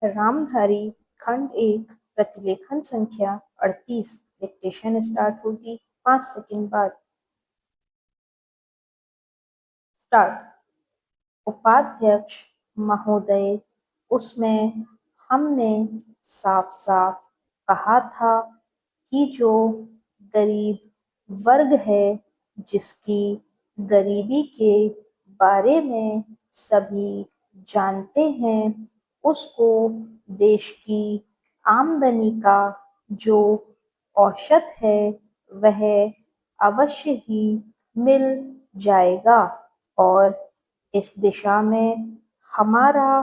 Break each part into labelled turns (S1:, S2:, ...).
S1: रामधारी खंड एक प्रतिलेखन संख्या 38। डिक्टेशन स्टार्ट होगी 5 सेकंड बाद। स्टार्ट। उपाध्यक्ष महोदय, उसमें हमने साफ साफ कहा था कि जो गरीब वर्ग है, जिसकी गरीबी के बारे में सभी जानते हैं, उसको देश की आमदनी का जो औसत है वह अवश्य ही मिल जाएगा और इस दिशा में हमारा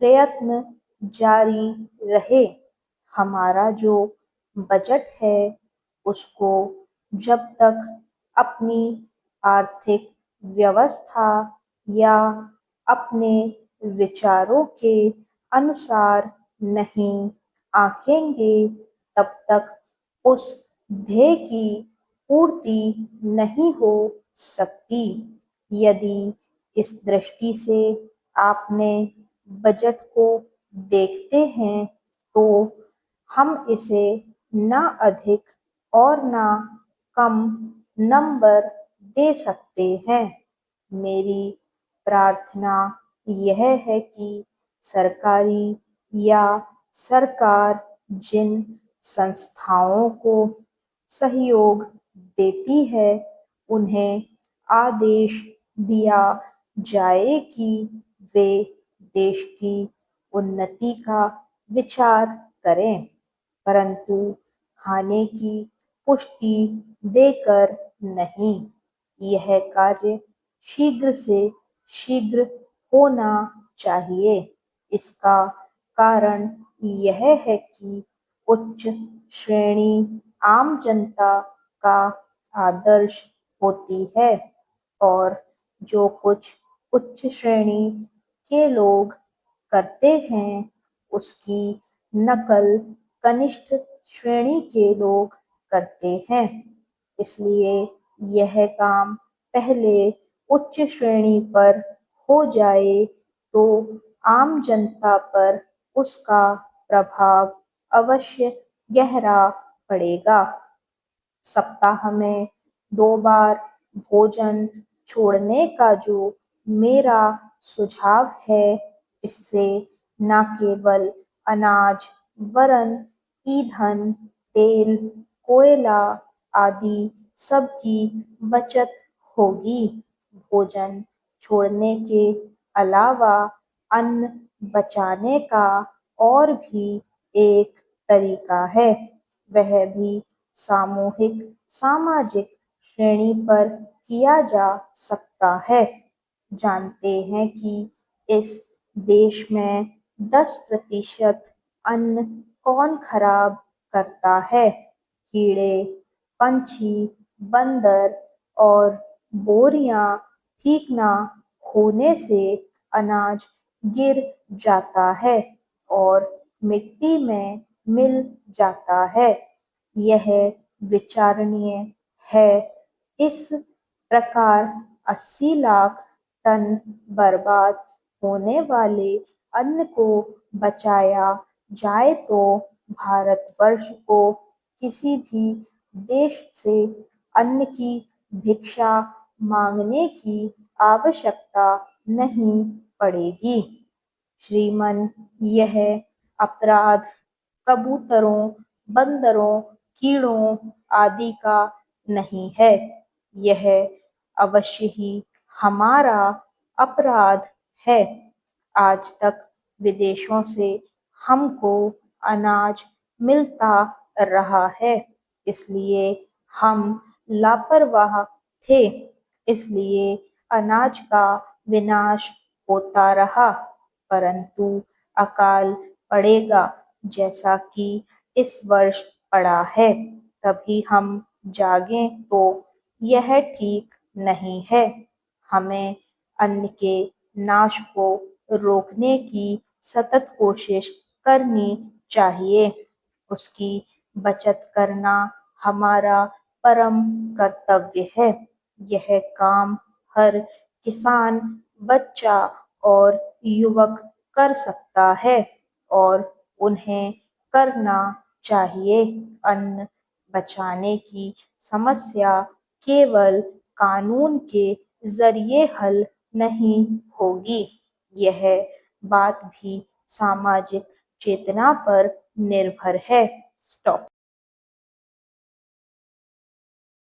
S1: प्रयत्न जारी रहे। हमारा जो बजट है उसको जब तक अपनी आर्थिक व्यवस्था या अपने विचारों के अनुसार नहीं आंकेंगे, तब तक उस ध्येय की पूर्ति नहीं हो सकती। यदि इस दृष्टि से आपने बजट को देखते हैं तो हम इसे ना अधिक और ना कम नंबर दे सकते हैं। मेरी प्रार्थना यह है कि सरकारी या सरकार जिन संस्थाओं को सहयोग देती है, उन्हें आदेश दिया जाए कि वे देश की उन्नति का विचार करें, परंतु खाने की पुष्टि देकर नहीं। यह कार्य शीघ्र से शीघ्र होना चाहिए। इसका कारण यह है कि उच्च श्रेणी आम जनता का आदर्श होती है और जो कुछ उच्च श्रेणी के लोग करते हैं उसकी नकल कनिष्ठ श्रेणी के लोग करते हैं। इसलिए यह काम पहले उच्च श्रेणी पर हो जाए तो आम जनता पर उसका प्रभाव अवश्य गहरा पड़ेगा। सप्ताह में 2 बार भोजन छोड़ने का जो मेरा सुझाव है, इससे न केवल अनाज वरन ईंधन, तेल, कोयला आदि सब की बचत होगी। भोजन छोड़ने के अलावा अन्न बचाने का और भी एक तरीका है, वह भी सामूहिक सामाजिक श्रेणी पर किया जा सकता है। जानते हैं कि इस देश में 10% अन्न कौन खराब करता है? कीड़े, पंछी, बंदर और बोरियां ठीक ना होने से अनाज गिर जाता है और मिट्टी में मिल जाता है। यह विचारणीय है। इस प्रकार 80 लाख टन बर्बाद होने वाले अन्न को बचाया जाए तो भारतवर्ष को किसी भी देश से अन्न की भिक्षा मांगने की आवश्यकता नहीं पड़ेगी। श्रीमान, यह अपराध कबूतरों, बंदरों, कीड़ों आदि का नहीं है। यह अवश्य ही हमारा अपराध है। आज तक विदेशों से हमको अनाज मिलता रहा है, इसलिए हम लापरवाह थे, इसलिए अनाज का विनाश होता रहा। परंतु अकाल पड़ेगा जैसा कि इस वर्ष पड़ा है, तभी हम जागें तो यह ठीक नहीं है। हमें अन्न के नाश को रोकने की सतत कोशिश करनी चाहिए। उसकी बचत करना हमारा परम कर्तव्य है। यह काम हर किसान, बच्चा और युवक कर सकता है और उन्हें करना चाहिए। अन्न बचाने की समस्या केवल कानून के जरिए हल नहीं होगी, यह बात भी सामाजिक चेतना पर निर्भर है। स्टॉप।